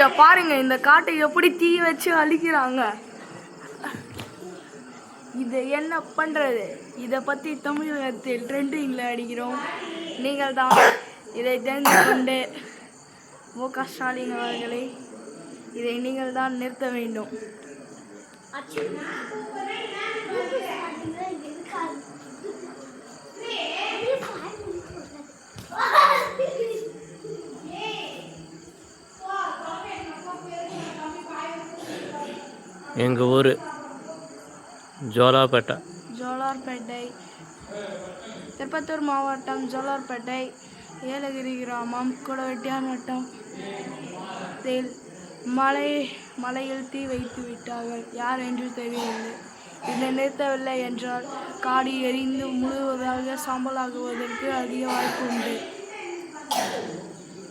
இங்க பாருங்க இந்த காட்டை எப்படி தீ வச்சு அழிக்கிறாங்க. இது என்ன பண்றது? இதை பத்தி தமிழகத்தில் ட்ரெண்டிங்ல அடிக்கிறோம். நீங்கள் தான் இதை தெரிந்து கொண்டு மு.க. ஸ்டாலின் அவர்களை இதை நீங்கள் தான் நிறுத்த வேண்டும். எங்கள் ஊர் ஜோலார்பேட்டை, திருப்பத்தூர் மாவட்டம் ஜோலார்பேட்டை, ஏலகிரி கிராமம், குடவெட்டியான் வட்டம். மலையில் தீ வைத்து விட்டார்கள். யார் என்று தெரியவில்லை. இதை நிறுத்தவில்லை என்றால் காடு எரிந்து முழுவதாக சாம்பலாகுவதற்கு அதிக வாய்ப்பு உண்டு.